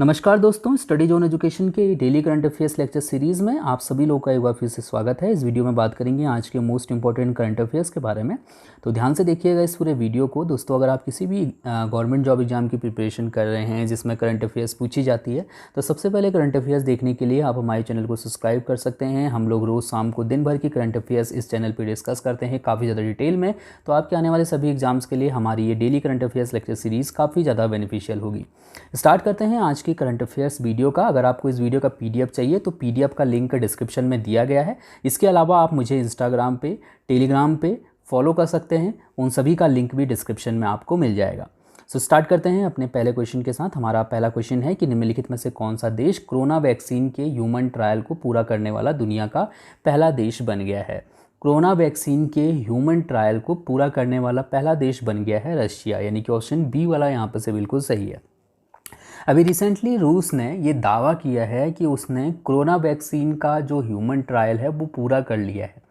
नमस्कार दोस्तों, study zone education के daily current affairs lecture series में आप सभी लोगों का एक बार फिर से स्वागत है। इस वीडियो में बात करेंगे आज के मोस्ट इंपॉर्टेंट करंट अफेयर्स के बारे में। तो ध्यान से देखिएगा इस पूरे वीडियो को। दोस्तों, अगर आप किसी भी गवर्नमेंट जॉब एग्जाम की प्रिपरेशन कर रहे हैं जिसमें करंट अफेयर्स पूछी जाती है, तो सबसे पहले करंट अफेयर्स देखने के लिए आप हमारे चैनल को सब्सक्राइब कर सकते हैं। हम लोग रोज़ शाम को दिन भर की करंट अफेयर्स इस चैनल पर डिस्कस करते हैं काफ़ी ज़्यादा डिटेल में। तो आपके आने वाले सभी एग्जाम्स के लिए हमारी ये daily current affairs lecture series काफ़ी ज़्यादा बेनिफिशियल होगी। स्टार्ट करते हैं आज की करंट अफेयर्स वीडियो का। अगर आपको इस वीडियो का पीडीएफ चाहिए तो पीडीएफ का लिंक डिस्क्रिप्शन में दिया गया है। इसके अलावा आप मुझे इंस्टाग्राम पे, टेलीग्राम पे फॉलो कर सकते हैं, उन सभी का लिंक भी डिस्क्रिप्शन में आपको मिल जाएगा। सो स्टार्ट करते हैं अपने पहले क्वेश्चन के साथ। हमारा पहला क्वेश्चन है कि निम्नलिखित में से कौन सा देश कोरोना वैक्सीन के ह्यूमन ट्रायल को पूरा करने वाला दुनिया का पहला देश बन गया है। कोरोना वैक्सीन के ह्यूमन ट्रायल को पूरा करने वाला पहला देश बन गया है रशिया, यानी कि ऑप्शन बी वाला यहाँ पर से बिल्कुल सही है। अभी रिसेंटली रूस ने ये दावा किया है कि उसने कोरोना वैक्सीन का जो ह्यूमन ट्रायल है वो पूरा कर लिया है,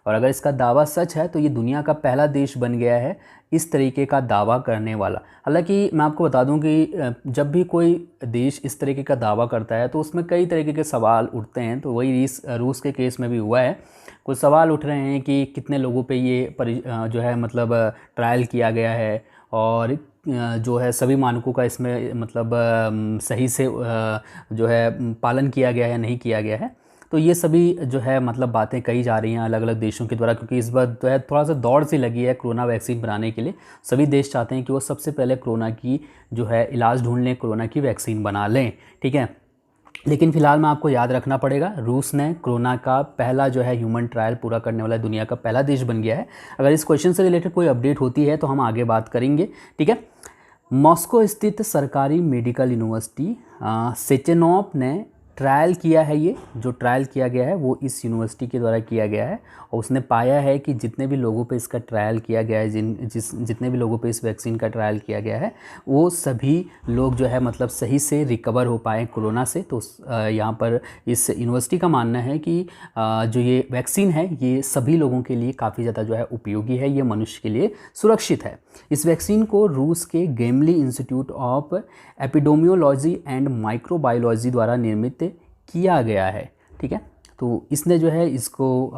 और अगर इसका दावा सच है तो ये दुनिया का पहला देश बन गया है इस तरीके का दावा करने वाला। हालांकि मैं आपको बता दूं कि जब भी कोई देश इस तरीके का दावा करता है तो उसमें कई तरीके के सवाल उठते हैं। तो वही रूस के केस में भी हुआ है। कुछ सवाल उठ रहे हैं कि कितने लोगों पे ये जो है मतलब ट्रायल किया गया है, और जो है सभी मानकों का इसमें मतलब सही से जो है पालन किया गया है या नहीं किया गया है। तो ये सभी जो है मतलब बातें कही जा रही हैं अलग अलग देशों के द्वारा, क्योंकि इस बार जो है थोड़ा सा दौड़ सी लगी है कोरोना वैक्सीन बनाने के लिए। सभी देश चाहते हैं कि वो सबसे पहले कोरोना की जो है इलाज ढूंढ लें, कोरोना की वैक्सीन बना लें, ठीक है। लेकिन फिलहाल में आपको याद रखना पड़ेगा, रूस ने कोरोना का पहला जो है ह्यूमन ट्रायल पूरा करने वाला दुनिया का पहला देश बन गया है। अगर इस क्वेश्चन से रिलेटेड कोई अपडेट होती है तो हम आगे बात करेंगे, ठीक है। मॉस्को स्थित सरकारी मेडिकल यूनिवर्सिटी सेचेनोव ने ट्रायल किया है। ये जो ट्रायल किया गया है वो इस यूनिवर्सिटी के द्वारा किया गया है, और उसने पाया है कि जितने भी लोगों पे इसका ट्रायल किया गया है, जितने भी लोगों पे इस वैक्सीन का ट्रायल किया गया है, वो सभी लोग जो है मतलब सही से रिकवर हो पाए कोरोना से। तो यहाँ पर इस यूनिवर्सिटी का मानना है कि जो ये वैक्सीन है ये सभी लोगों के लिए काफ़ी ज़्यादा जो है उपयोगी है, ये मनुष्य के लिए सुरक्षित है। इस वैक्सीन को रूस के Gamaleya institute of epidemiology and microbiology द्वारा निर्मित किया गया है, ठीक है। तो इसने जो है इसको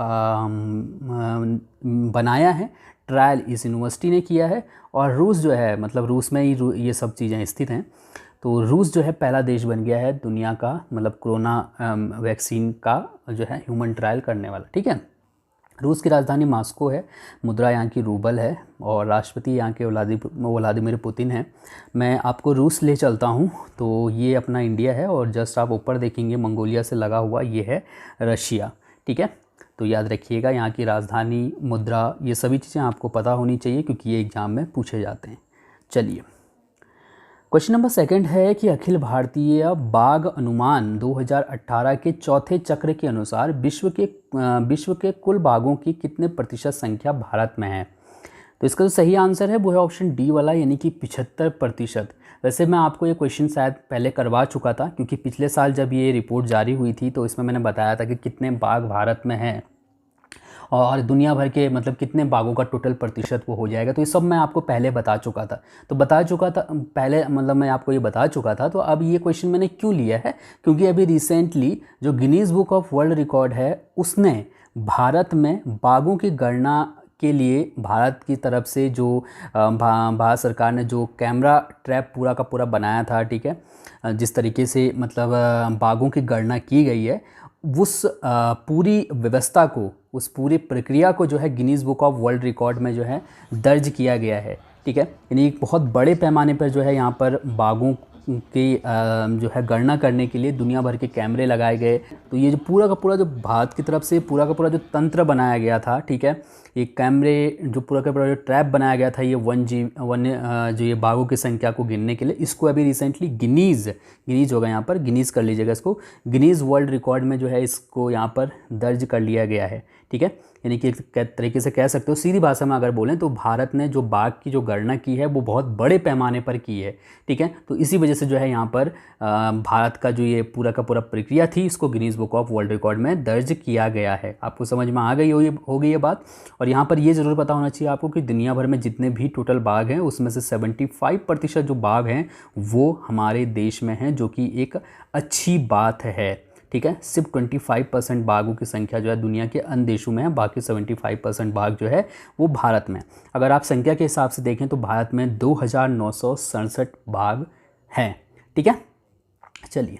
बनाया है, ट्रायल इस यूनिवर्सिटी ने किया है, और रूस जो है मतलब रूस में ही ये सब चीज़ें स्थित हैं। तो रूस जो है पहला देश बन गया है दुनिया का मतलब कोरोना वैक्सीन का जो है ह्यूमन ट्रायल करने वाला, ठीक है। रूस की राजधानी मॉस्को है, मुद्रा यहाँ की रूबल है, और राष्ट्रपति यहाँ के व्लादिमीर पुतिन है। मैं आपको रूस ले चलता हूँ। तो ये अपना इंडिया है, और जस्ट आप ऊपर देखेंगे मंगोलिया से लगा हुआ ये है रशिया, ठीक है। तो याद रखिएगा यहाँ की राजधानी, मुद्रा, ये सभी चीज़ें आपको पता होनी चाहिए क्योंकि ये एग्ज़ाम में पूछे जाते हैं। चलिए, क्वेश्चन नंबर सेकंड है कि अखिल भारतीय बाघ अनुमान 2018 के चौथे चक्र के अनुसार विश्व के कुल बाघों की कितने प्रतिशत संख्या भारत में है। तो इसका जो सही आंसर है वो है ऑप्शन डी वाला, यानी कि 75%। वैसे मैं आपको ये क्वेश्चन शायद पहले करवा चुका था, क्योंकि पिछले साल जब ये रिपोर्ट जारी हुई थी तो इसमें मैंने बताया था कि कितने बाघ भारत में हैं और दुनिया भर के मतलब कितने बाघों का टोटल प्रतिशत वो हो जाएगा। तो ये सब मैं आपको पहले बता चुका था। पहले मतलब मैं आपको ये बता चुका था। तो अब ये क्वेश्चन मैंने क्यों लिया है, क्योंकि अभी रिसेंटली जो Guinness book of world record है उसने भारत में बाघों की गणना के लिए भारत की तरफ से जो भारत सरकार ने जो कैमरा ट्रैप पूरा का पूरा बनाया था, ठीक है, जिस तरीके से मतलब बाघों की गणना की गई है, उस पूरी व्यवस्था को, उस पूरी प्रक्रिया को जो है Guinness book of world record में जो है दर्ज किया गया है, ठीक है। यानी एक बहुत बड़े पैमाने पर जो है यहाँ पर बाघों की जो है गणना करने के लिए दुनिया भर के कैमरे लगाए गए। तो ये जो पूरा का पूरा जो भारत की तरफ से पूरा का पूरा जो तंत्र बनाया गया था, ठीक है, ये कैमरे जो पूरा का पूरा जो ट्रैप बनाया गया था ये जो ये बाघों की संख्या को गिनने के लिए, इसको अभी रिसेंटली गिनीज़ होगा, यहाँ पर गिनीज़ कर लीजिएगा इसको, गिनीज़ वर्ल्ड रिकॉर्ड में जो है इसको यहाँ पर दर्ज कर लिया गया है, ठीक है। यानी कि एक तरीके से कह सकते हो, सीधी भाषा में अगर बोलें तो भारत ने जो बाघ की जो गणना की है वो बहुत बड़े पैमाने पर की है, ठीक है। तो इसी वजह से जो है यहाँ पर भारत का जो ये पूरा का पूरा प्रक्रिया थी, इसको Guinness book of world record में दर्ज किया गया है। आपको समझ में आ गई होगी ये बात। और यहाँ पर ये ज़रूर पता होना चाहिए आपको कि दुनिया भर में जितने भी टोटल बाघ हैं उसमें से 75% जो बाघ हैं वो हमारे देश में हैं, जो कि एक अच्छी बात है, ठीक है। सिर्फ 25% बाघों की संख्या जो है दुनिया के अन्य देशों में है, बाकी 75% बाघ जो है वो भारत में। अगर आप संख्या के हिसाब से देखें तो भारत में 2967 बाघ हैं, ठीक है। चलिए,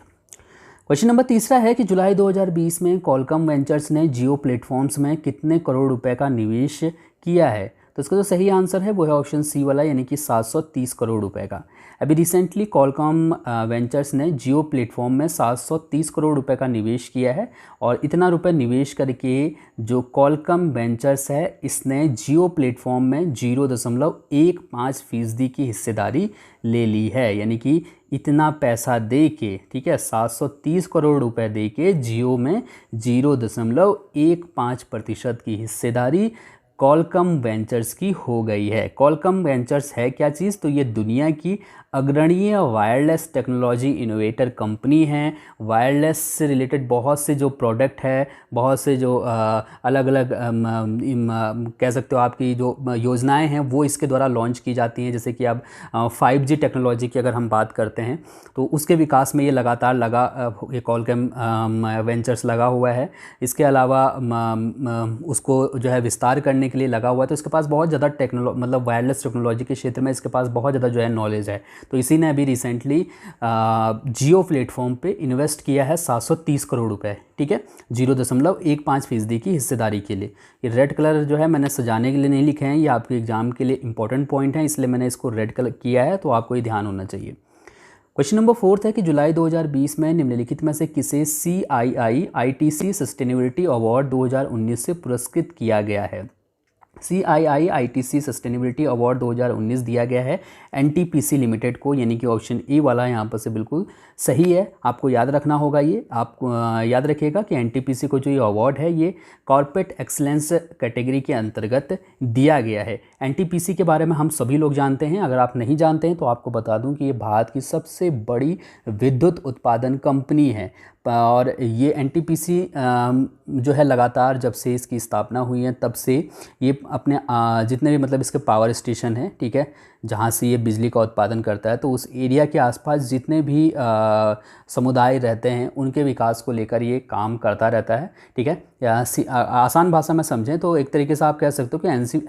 क्वेश्चन नंबर तीसरा है कि जुलाई 2020 में कॉलकॉम वेंचर्स ने जियो प्लेटफॉर्म्स में कितने करोड़ रुपए का निवेश किया है? तो इसका जो सही आंसर है वो है ऑप्शन सी वाला, यानी कि 730 करोड़ रुपए का। अभी रिसेंटली कॉलकॉम वेंचर्स ने जियो प्लेटफॉर्म में 730 करोड़ रुपए का निवेश किया है, और इतना रुपए निवेश करके जो कॉलकॉम वेंचर्स है इसने जियो प्लेटफॉर्म में 0.15% की हिस्सेदारी ले ली है। यानी कि इतना पैसा दे के, ठीक है, 730 करोड़ रुपए दे के जियो में 0.15% की हिस्सेदारी कॉलकॉम वेंचर्स की हो गई है। कॉलकॉम वेंचर्स है क्या चीज़? तो ये दुनिया की अग्रणीय वायरलेस टेक्नोलॉजी इनोवेटर कंपनी है। वायरलेस से रिलेटेड बहुत से जो प्रोडक्ट है, बहुत से जो अलग अलग कह सकते हो आपकी जो योजनाएं हैं वो इसके द्वारा लॉन्च की जाती हैं। जैसे कि अब 5G टेक्नोलॉजी की अगर हम बात करते हैं तो उसके विकास में ये लगातार ये कॉलकॉम वेंचर्स लगा हुआ है। इसके अलावा उसको जो है विस्तार करने के लिए लगा हुआ है। तो इसके पास बहुत ज़्यादा मतलब वायरलेस टेक्नोलॉजी के क्षेत्र में इसके पास बहुत ज़्यादा जो है नॉलेज है। तो इसी ने अभी रिसेंटली जियो प्लेटफॉर्म पे इन्वेस्ट किया है 730 करोड़ रुपए, ठीक है, 0.15% की हिस्सेदारी के लिए। ये रेड कलर जो है मैंने सजाने के लिए नहीं लिखे हैं, ये आपके एग्जाम के लिए इंपॉर्टेंट पॉइंट है, इसलिए मैंने इसको रेड कलर किया है, तो आपको ये ध्यान होना चाहिए। क्वेश्चन नंबर 4 है कि जुलाई 2020 में निम्नलिखित में से किसे CII ITC सस्टेनेबिलिटी अवार्ड 2019 से पुरस्कृत किया गया है? CII ITC सस्टेनेबिलिटी अवार्ड 2019 दिया गया है NTPC लिमिटेड को, यानी कि ऑप्शन ए वाला यहाँ पर से बिल्कुल सही है। आपको याद रखना होगा, ये आपको याद रखिएगा कि NTPC को जो ये अवार्ड है ये कॉर्पोरेट एक्सीलेंस कैटेगरी के अंतर्गत दिया गया है। NTPC के बारे में हम सभी लोग जानते हैं, अगर आप नहीं जानते हैं तो आपको बता दूं कि ये भारत की सबसे बड़ी विद्युत उत्पादन कंपनी है। और ये NTPC जो है लगातार जब से इसकी स्थापना हुई है तब से ये अपने जितने भी मतलब इसके पावर स्टेशन हैं, ठीक है, जहाँ से ये बिजली का उत्पादन करता है, तो उस एरिया के आसपास जितने भी समुदाय रहते हैं उनके विकास को लेकर ये काम करता रहता है, ठीक है। आसान भाषा में समझें तो एक तरीके से आप कह सकते हो कि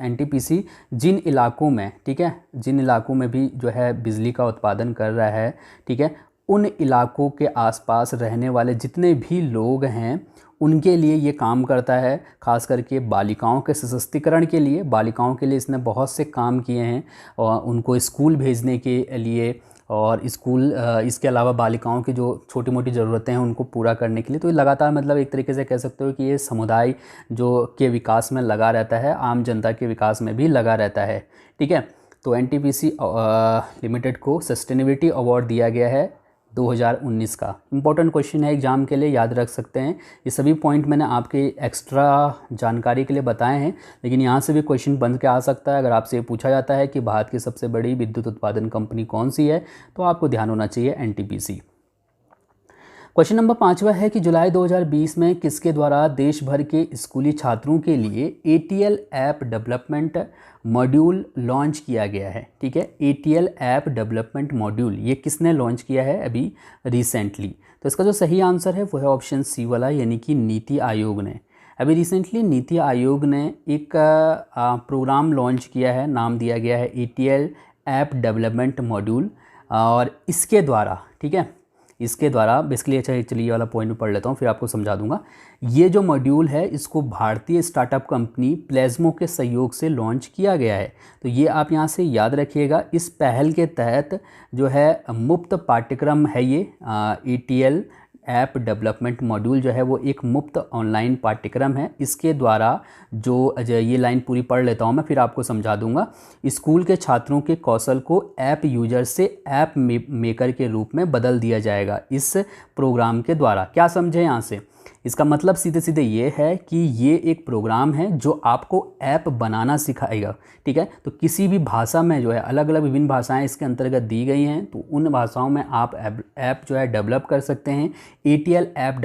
NTPC जिन इलाकों में, ठीक है, जिन इलाकों में भी जो है बिजली का उत्पादन कर रहा है, ठीक है, उन इलाकों के आसपास रहने वाले जितने भी लोग हैं उनके लिए ये काम करता है। ख़ास करके बालिकाओं के सशक्तिकरण के लिए, बालिकाओं के लिए इसने बहुत से काम किए हैं, और उनको स्कूल भेजने के लिए, और इसके अलावा बालिकाओं की जो छोटी मोटी ज़रूरतें हैं उनको पूरा करने के लिए। तो ये लगातार मतलब एक तरीके से कह सकते हो कि ये समुदाय जो के विकास में लगा रहता है, आम जनता के विकास में भी लगा रहता है, ठीक है। तो NTPC लिमिटेड को सस्टेनेबिलिटी अवार्ड दिया गया है 2019 का। इंपॉर्टेंट क्वेश्चन है एग्जाम के लिए, याद रख सकते हैं। ये सभी पॉइंट मैंने आपके एक्स्ट्रा जानकारी के लिए बताए हैं, लेकिन यहाँ से भी क्वेश्चन बन के आ सकता है। अगर आपसे पूछा जाता है कि भारत की सबसे बड़ी विद्युत उत्पादन कंपनी कौन सी है, तो आपको ध्यान होना चाहिए NTPC। क्वेश्चन नंबर 5वां है कि जुलाई 2020 में किसके द्वारा देश भर के स्कूली छात्रों के लिए ATL app development module launch किया गया है, ठीक है। ATL ऐप डेवलपमेंट मॉड्यूल ये किसने लॉन्च किया है अभी रिसेंटली? तो इसका जो सही आंसर है वो है ऑप्शन सी वाला, यानी कि नीति आयोग ने। अभी रिसेंटली नीति आयोग ने एक प्रोग्राम लॉन्च किया है, नाम दिया गया है ATL ऐप डेवलपमेंट मॉड्यूल, और इसके द्वारा, ठीक है, इसके द्वारा बेसिकली, अच्छा चलिए ये वाला पॉइंट में पढ़ लेता हूँ फिर आपको समझा दूंगा। ये जो मॉड्यूल है इसको भारतीय स्टार्टअप कंपनी प्लेज़मो के सहयोग से लॉन्च किया गया है। तो ये आप यहाँ से याद रखिएगा। इस पहल के तहत जो है मुफ्त पाठ्यक्रम है ये ATL ऐप डेवलपमेंट मॉड्यूल जो है वो एक मुफ्त ऑनलाइन पाठ्यक्रम है। इसके द्वारा जो ये लाइन पूरी पढ़ लेता हूँ मैं, फिर आपको समझा दूंगा। स्कूल के छात्रों के कौशल को ऐप यूजर से ऐप मेकर के रूप में बदल दिया जाएगा इस प्रोग्राम के द्वारा। क्या समझे यहाँ से? इसका मतलब सीधे सीधे ये है कि ये एक प्रोग्राम है जो आपको ऐप बनाना सिखाएगा, ठीक है। तो किसी भी भाषा में जो है, अलग अलग विभिन्न भाषाएं इसके अंतर्गत दी गई हैं, तो उन भाषाओं में आप ऐप जो है डेवलप कर सकते हैं। ATL ऐप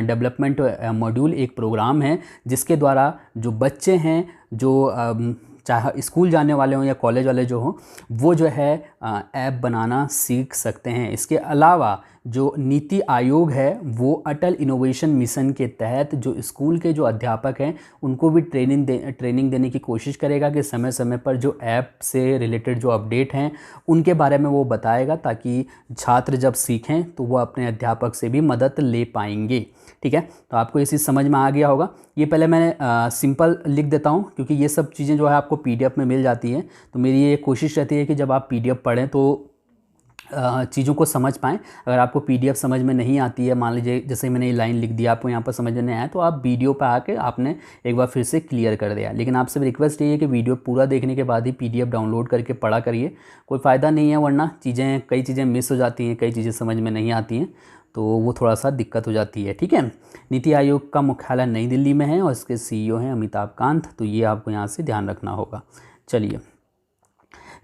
डेवलपमेंट मॉड्यूल एक प्रोग्राम है जिसके द्वारा जो बच्चे हैं, जो चाहे स्कूल जाने वाले हों या कॉलेज वाले जो हों, वो जो है ऐप बनाना सीख सकते हैं। इसके अलावा जो नीति आयोग है वो अटल इनोवेशन मिशन के तहत जो स्कूल के जो अध्यापक हैं उनको भी ट्रेनिंग देने की कोशिश करेगा कि समय समय पर जो ऐप से रिलेटेड जो अपडेट हैं उनके बारे में वो बताएगा, ताकि छात्र जब सीखें तो वो अपने अध्यापक से भी मदद ले पाएंगे, ठीक है। तो आपको ये चीज़ समझ में आ गया होगा। ये पहले मैंने सिंपल लिख देता हूँ क्योंकि ये सब चीज़ें जो है आपको PDF में मिल जाती हैं। तो मेरी ये कोशिश रहती है कि जब आप PDF पढ़ें तो चीज़ों को समझ पाएँ। अगर आपको PDF समझ में नहीं आती है, मान लीजिए जैसे मैंने ये लाइन लिख दी, आपको यहाँ पर समझ में नहीं आया, तो आप वीडियो पे आके आपने एक बार फिर से क्लियर कर दिया। लेकिन आपसे रिक्वेस्ट ये है कि वीडियो पूरा देखने के बाद ही PDF डाउनलोड करके पढ़ा करिए, कोई फ़ायदा नहीं है, वरना कई चीज़ें मिस हो जाती हैं, कई चीज़ें समझ में नहीं आती हैं, तो वो थोड़ा सा दिक्कत हो जाती है, ठीक है। नीति आयोग का मुख्यालय नई दिल्ली में है और इसके CEO हैं अमिताभ कांत, तो ये आपको यहाँ से ध्यान रखना होगा। चलिए,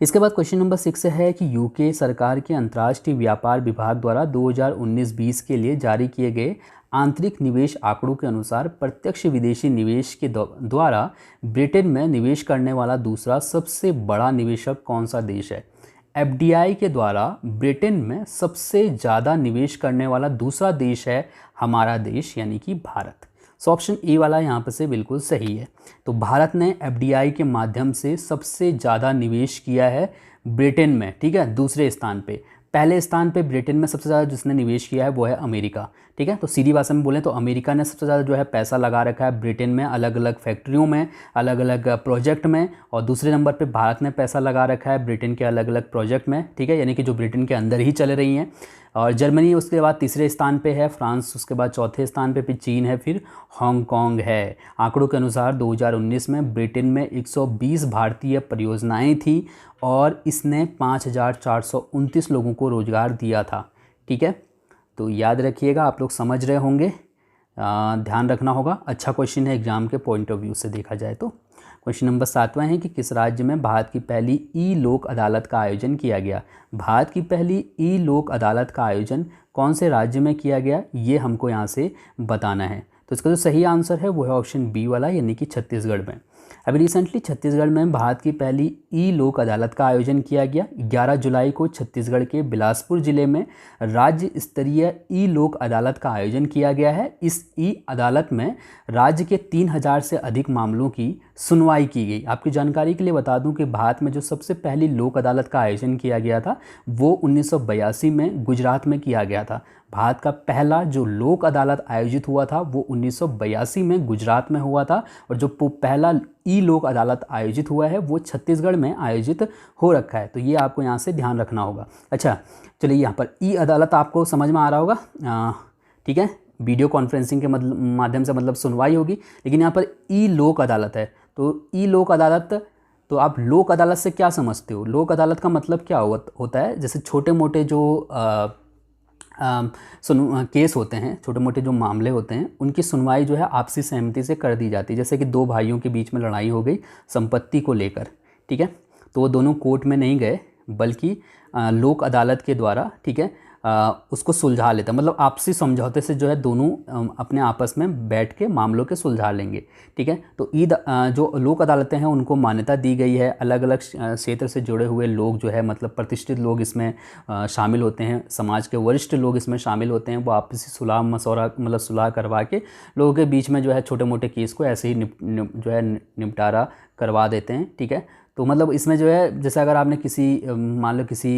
इसके बाद क्वेश्चन नंबर 6 है कि UK सरकार के अंतर्राष्ट्रीय व्यापार विभाग द्वारा 2019-20 के लिए जारी किए गए आंतरिक निवेश आंकड़ों के अनुसार प्रत्यक्ष विदेशी निवेश के द्वारा ब्रिटेन में निवेश करने वाला दूसरा सबसे बड़ा निवेशक कौन सा देश है। FDI के द्वारा ब्रिटेन में सबसे ज़्यादा निवेश करने वाला दूसरा देश है हमारा देश, यानी कि भारत। सो ऑप्शन ए वाला यहाँ पर से बिल्कुल सही है। तो भारत ने FDI के माध्यम से सबसे ज़्यादा निवेश किया है ब्रिटेन में, ठीक है। दूसरे स्थान पे, पहले स्थान पे ब्रिटेन में सबसे ज़्यादा जिसने निवेश किया है वो है अमेरिका, ठीक है। तो सीधी भाषा में बोलें तो अमेरिका ने सबसे ज़्यादा जो है पैसा लगा रखा है ब्रिटेन में, अलग अलग फैक्ट्रियों में, अलग अलग प्रोजेक्ट में, और दूसरे नंबर पे भारत ने पैसा लगा रखा है ब्रिटेन के अलग अलग प्रोजेक्ट में, ठीक है, यानी कि जो ब्रिटेन के अंदर ही चल रही हैं। और जर्मनी उसके बाद तीसरे स्थान पे है, फ्रांस उसके बाद चौथे स्थान पे, फिर चीन है, फिर हांगकांग है। आंकड़ों के अनुसार 2019 में ब्रिटेन में 120 भारतीय परियोजनाएं थी और इसने 5429 लोगों को रोज़गार दिया था, ठीक है। तो याद रखिएगा, आप लोग समझ रहे होंगे, ध्यान रखना होगा। अच्छा क्वेश्चन है एग्जाम के पॉइंट ऑफ व्यू से देखा जाए तो। क्वेश्चन नंबर 7वां है कि किस राज्य में भारत की पहली लोक अदालत का आयोजन किया गया। भारत की पहली लोक अदालत का आयोजन कौन से राज्य में किया गया, ये हमको यहाँ से बताना है। तो इसका जो सही आंसर है वो है ऑप्शन बी वाला, यानी कि छत्तीसगढ़ में। अभी रिसेंटली छत्तीसगढ़ में भारत की पहली लोक अदालत का आयोजन किया गया। 11 जुलाई को छत्तीसगढ़ के बिलासपुर जिले में राज्य स्तरीय लोक अदालत का आयोजन किया गया है। इस अदालत में राज्य के 3000 से अधिक मामलों की सुनवाई की गई। आपकी जानकारी के लिए बता दूं कि भारत में जो सबसे पहली लोक अदालत का आयोजन किया गया था वो 1982 में गुजरात में किया गया था। भारत का पहला जो लोक अदालत आयोजित हुआ था वो 1982 में गुजरात में हुआ था, और जो पहला लोक अदालत आयोजित हुआ है वो छत्तीसगढ़ में आयोजित हो रखा है। तो ये आपको यहाँ से ध्यान रखना होगा। अच्छा, चलिए, यहाँ पर अदालत आपको समझ में आ रहा होगा, ठीक है। वीडियो कॉन्फ्रेंसिंग के माध्यम से मतलब सुनवाई होगी, लेकिन यहाँ पर लोक अदालत है। तो लोक अदालत, तो आप लोक अदालत से क्या समझते हो? लोक अदालत का मतलब क्या होता है, जैसे छोटे मोटे जो केस होते हैं, छोटे मोटे जो मामले होते हैं, उनकी सुनवाई जो है आपसी सहमति से कर दी जाती है। जैसे कि दो भाइयों के बीच में लड़ाई हो गई संपत्ति को लेकर, ठीक है, तो वो दोनों कोर्ट में नहीं गए बल्कि लोक अदालत के द्वारा, ठीक है, उसको सुलझा लेता, मतलब आपसी समझौते से जो है दोनों अपने आपस में बैठ के मामलों के सुलझा लेंगे, ठीक है। तो जो लोक अदालतें हैं उनको मान्यता दी गई है। अलग अलग क्षेत्र से जुड़े हुए लोग जो है, मतलब प्रतिष्ठित लोग इसमें शामिल होते हैं, समाज के वरिष्ठ लोग इसमें शामिल होते हैं। वो आपसी सुलह मशवरा, मतलब सुलह करवा के लोगों के बीच में जो है छोटे मोटे केस को ऐसे ही जो है निपटारा करवा देते हैं, ठीक है। तो मतलब इसमें जो है, जैसे अगर आपने मान लो किसी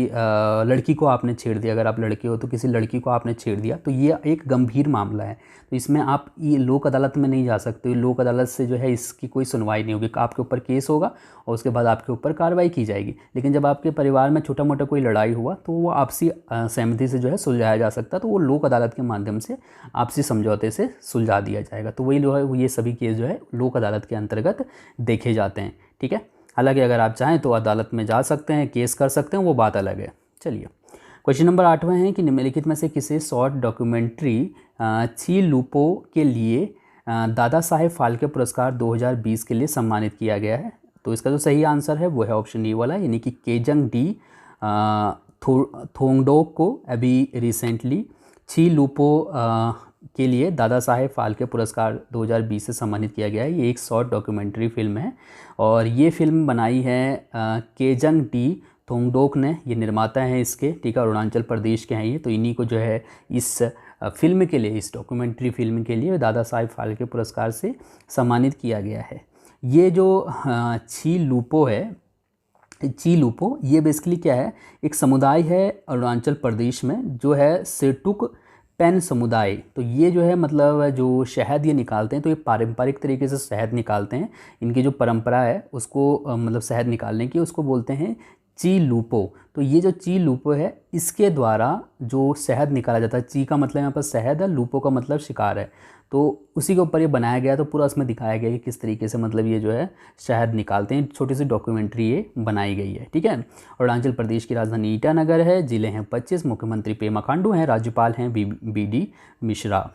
लड़की को आपने छेड़ दिया, अगर आप लड़के हो तो किसी लड़की को आपने छेड़ दिया, तो ये एक गंभीर मामला है। तो इसमें आप ये लोक अदालत में नहीं जा सकते। लोक अदालत से जो है इसकी कोई सुनवाई नहीं होगी, आपके ऊपर केस होगा और उसके बाद आपके ऊपर कार्रवाई की जाएगी। लेकिन जब आपके परिवार में छोटा मोटा कोई लड़ाई हुआ तो वो आपसी सहमति से जो है सुलझाया जा सकता है, तो वो लोक अदालत के माध्यम से आपसी समझौते से सुलझा दिया जाएगा। तो वही जो है ये सभी केस जो है लोक अदालत के अंतर्गत देखे जाते हैं, ठीक है। हालांकि अगर आप चाहें तो अदालत में जा सकते हैं, केस कर सकते हैं, वो बात अलग है। चलिए, क्वेश्चन नंबर 8वां है कि निम्नलिखित में से किसे शॉर्ट डॉक्यूमेंट्री ची लूपो के लिए दादा साहेब फाल्के पुरस्कार 2020 के लिए सम्मानित किया गया है? तो इसका जो सही आंसर है वो है ऑप्शन ए वाला, यानी कि केजंग डी थोंगडोक को अभी रिसेंटली ची लूपो के लिए दादा साहेब फाल्के पुरस्कार 2020 से सम्मानित किया गया है। ये एक शॉर्ट डॉक्यूमेंट्री फिल्म है और ये फिल्म बनाई है केजंग डी थोंगडोक ने, ये निर्माता हैं इसके, ठीक है, अरुणाचल प्रदेश के हैं ये। तो इन्हीं को जो है इस फिल्म के लिए, इस डॉक्यूमेंट्री फिल्म के लिए दादा साहेब फाल्के पुरस्कार से सम्मानित किया गया है। ये जो ची लूपो है, ची लूपो ये बेसिकली क्या है, एक समुदाय है अरुणाचल प्रदेश में जो है सेटुक पेन समुदाय। तो ये जो है मतलब जो शहद ये निकालते हैं, तो ये पारंपरिक तरीके से शहद निकालते हैं। इनकी जो परंपरा है उसको मतलब शहद निकालने की, उसको बोलते हैं ची लूपो। तो ये जो ची लूपो है इसके द्वारा जो शहद निकाला जाता है, ची का मतलब यहाँ पर शहद है, लूपो का मतलब शिकार है, तो उसी के ऊपर ये बनाया गया। तो पूरा उसमें दिखाया गया कि किस तरीके से मतलब ये जो है शहद निकालते हैं। छोटी सी डॉक्यूमेंट्री ये बनाई गई है, ठीक है। अरुणाचल प्रदेश की राजधानी ईटानगर है, जिले हैं 25, मुख्यमंत्री पेमा खांडू हैं, राज्यपाल हैं BD मिश्रा।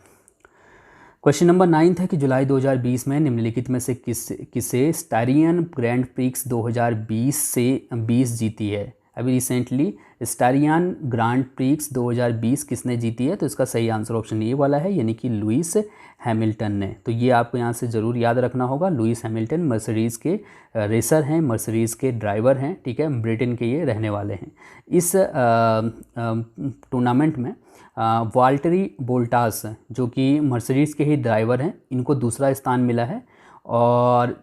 क्वेश्चन नंबर 9 है कि जुलाई 2020 में निम्नलिखित में से किसे स्टारियन ग्रैंड प्रिक्स 2020 से 20 जीती है? अभी रिसेंटली स्टारियन ग्रैंड प्रिक्स 2020 किसने जीती है? तो इसका सही आंसर ऑप्शन ए वाला है, यानी कि लुइस हैमिल्टन ने। तो ये आपको यहाँ से ज़रूर याद रखना होगा। लुइस हैमिल्टन मर्सिडीज़ के रेसर हैं, मर्सिडीज़ के ड्राइवर हैं, ठीक है, ब्रिटेन के ये रहने वाले हैं। इस टूर्नामेंट में वाल्टरी बोल्टास जो कि मर्सिडीज़ के ही ड्राइवर हैं, इनको दूसरा स्थान मिला है और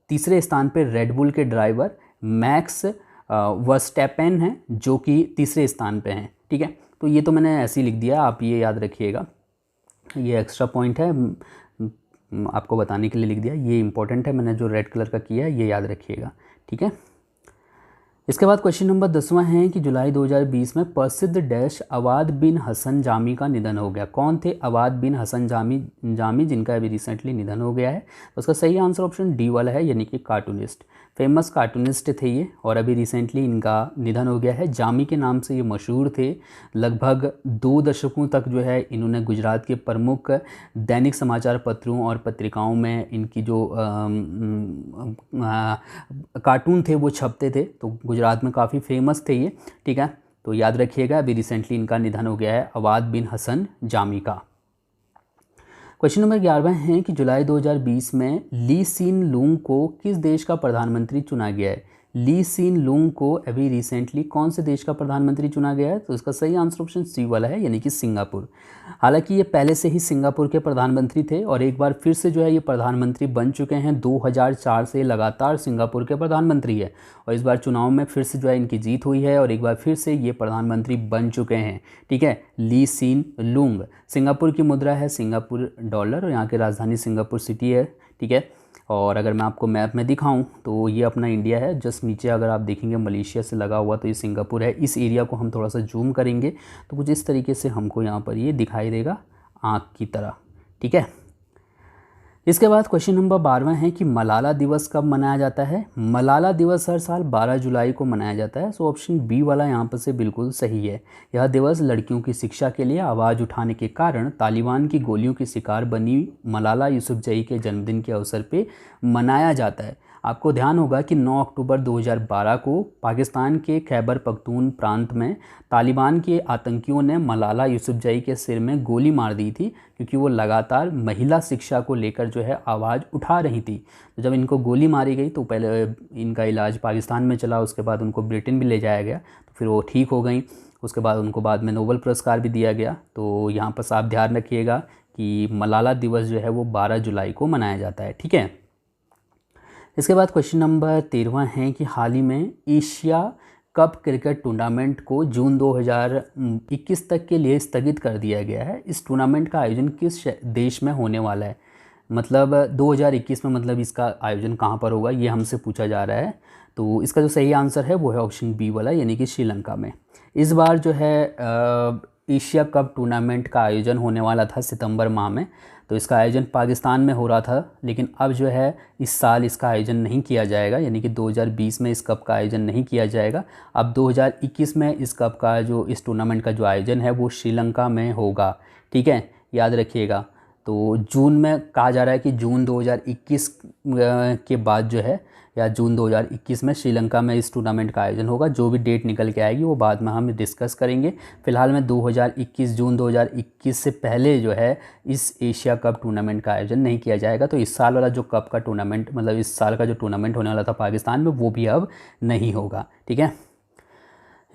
तीसरे स्थान पे रेडबुल के ड्राइवर मैक्स वर्स्टैपेन हैं जो कि तीसरे स्थान पे हैं, ठीक है। तो ये तो मैंने ऐसे ही लिख दिया, आप ये याद रखिएगा, ये एक्स्ट्रा पॉइंट है, आपको बताने के लिए लिख दिया, ये इंपॉर्टेंट है, मैंने जो रेड कलर का किया है ये याद रखिएगा, ठीक है। इसके बाद क्वेश्चन नंबर 10वां है कि जुलाई 2020 में प्रसिद्ध डैश अवाद बिन हसन जामी का निधन हो गया। कौन थे अवाद बिन हसन जामी जिनका अभी रिसेंटली निधन हो गया है? तो उसका सही आंसर ऑप्शन डी वाला है, यानी कि कार्टूनिस्ट, फेमस कार्टूनिस्ट थे ये और अभी रिसेंटली इनका निधन हो गया है। जामी के नाम से ये मशहूर थे, लगभग 2 दशकों तक जो है इन्होंने गुजरात के प्रमुख दैनिक समाचार पत्रों और पत्रिकाओं में इनकी जो कार्टून थे वो छपते थे, तो गुजरात में काफ़ी फेमस थे ये, ठीक है। तो याद रखिएगा, अभी रिसेंटली इनका निधन हो गया है अवाद बिन हसन जामी का। क्वेश्चन नंबर 11 है कि जुलाई 2020 में ली सीन लूंग को किस देश का प्रधानमंत्री चुना गया है? ली सीन लूंग को अभी रिसेंटली कौन से देश का प्रधानमंत्री चुना गया है? तो इसका सही आंसर ऑप्शन सी वाला है, यानी कि सिंगापुर। हालांकि ये पहले से ही सिंगापुर के प्रधानमंत्री थे और एक बार फिर से जो है ये प्रधानमंत्री बन चुके हैं। 2004 से लगातार सिंगापुर के प्रधानमंत्री है और इस बार चुनाव में फिर से जो है इनकी जीत हुई है और एक बार फिर से ये प्रधानमंत्री बन चुके हैं, ठीक है। ली सीन लूंग, सिंगापुर की मुद्रा है सिंगापुर डॉलर और यहाँ की राजधानी सिंगापुर सिटी है, ठीक है। और अगर मैं आपको मैप में दिखाऊं तो ये अपना इंडिया है, जस्ट नीचे अगर आप देखेंगे मलेशिया से लगा हुआ तो ये सिंगापुर है। इस एरिया को हम थोड़ा सा जूम करेंगे तो कुछ इस तरीके से हमको यहाँ पर ये दिखाई देगा आँख की तरह, ठीक है। इसके बाद क्वेश्चन नंबर 12 है कि मलाला दिवस कब मनाया जाता है? मलाला दिवस हर साल 12 जुलाई को मनाया जाता है। सो ऑप्शन बी वाला यहाँ पर से बिल्कुल सही है। यह दिवस लड़कियों की शिक्षा के लिए आवाज़ उठाने के कारण तालिबान की गोलियों की शिकार बनी मलाला यूसुफजई के जन्मदिन के अवसर पे मनाया जाता है। आपको ध्यान होगा कि 9 अक्टूबर 2012 को पाकिस्तान के खैबर पख्तून प्रांत में तालिबान के आतंकियों ने मलाला यूसुफजई के सिर में गोली मार दी थी क्योंकि वो लगातार महिला शिक्षा को लेकर जो है आवाज़ उठा रही थी। तो जब इनको गोली मारी गई तो पहले इनका इलाज पाकिस्तान में चला, उसके बाद उनको ब्रिटेन भी ले जाया गया, तो फिर वो ठीक हो गई। उसके बाद उनको बाद में नोबेल पुरस्कार भी दिया गया। तो यहाँ पर आप ध्यान रखिएगा कि मलाला दिवस जो है वो 12 जुलाई को मनाया जाता है, ठीक है। इसके बाद क्वेश्चन नंबर 13 है कि हाल ही में एशिया कप क्रिकेट टूर्नामेंट को जून 2021 तक के लिए स्थगित कर दिया गया है। इस टूर्नामेंट का आयोजन किस देश में होने वाला है? मतलब 2021 में मतलब इसका आयोजन कहाँ पर होगा, ये हमसे पूछा जा रहा है। तो इसका जो सही आंसर है वो है ऑप्शन बी वाला, यानी कि श्रीलंका में। इस बार जो है एशिया कप टूर्नामेंट का आयोजन होने वाला था सितंबर माह में, तो इसका आयोजन पाकिस्तान में हो रहा था, लेकिन अब जो है इस साल इसका आयोजन नहीं किया जाएगा, यानी कि 2020 में इस कप का आयोजन नहीं किया जाएगा। अब 2021 में इस कप का इस टूर्नामेंट का जो आयोजन है वो श्रीलंका में होगा। ठीक है, याद रखिएगा। तो जून में कहा जा रहा है कि जून 2021 के बाद जो है, या जून 2021 में श्रीलंका में इस टूर्नामेंट का आयोजन होगा। जो भी डेट निकल के आएगी वो बाद में हम डिस्कस करेंगे। फिलहाल में 2021 जून 2021 से पहले जो है इस एशिया कप टूर्नामेंट का आयोजन नहीं किया जाएगा। तो इस साल वाला जो कप का टूर्नामेंट, मतलब इस साल का जो टूर्नामेंट होने वाला था पाकिस्तान में, वो भी अब नहीं होगा। ठीक है,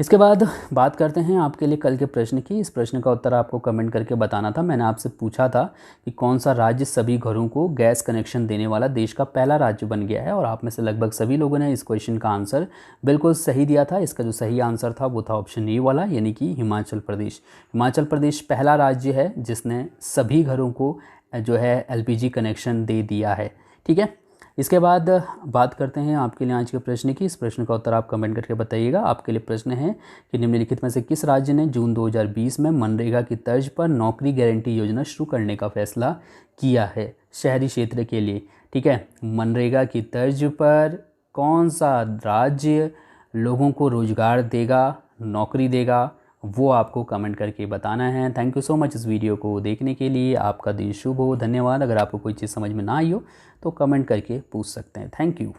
इसके बाद बात करते हैं आपके लिए कल के प्रश्न की। इस प्रश्न का उत्तर आपको कमेंट करके बताना था। मैंने आपसे पूछा था कि कौन सा राज्य सभी घरों को गैस कनेक्शन देने वाला देश का पहला राज्य बन गया है, और आप में से लगभग सभी लोगों ने इस क्वेश्चन का आंसर बिल्कुल सही दिया था। इसका जो सही आंसर था वो था ऑप्शन ए वाला, यानी कि हिमाचल प्रदेश। हिमाचल प्रदेश पहला राज्य है जिसने सभी घरों को जो है LPG कनेक्शन दे दिया है। ठीक है, इसके बाद बात करते हैं आपके लिए आज के प्रश्न की। इस प्रश्न का उत्तर आप कमेंट करके बताइएगा। आपके लिए प्रश्न है कि निम्नलिखित में से किस राज्य ने जून 2020 में मनरेगा की तर्ज पर नौकरी गारंटी योजना शुरू करने का फैसला किया है शहरी क्षेत्र के लिए। ठीक है, मनरेगा की तर्ज पर कौन सा राज्य लोगों को रोजगार देगा, नौकरी देगा, वो आपको कमेंट करके बताना है। थैंक यू सो मच इस वीडियो को देखने के लिए। आपका दिन शुभ हो। धन्यवाद। अगर आपको कोई चीज़ समझ में ना आई हो तो कमेंट करके पूछ सकते हैं। Thank you.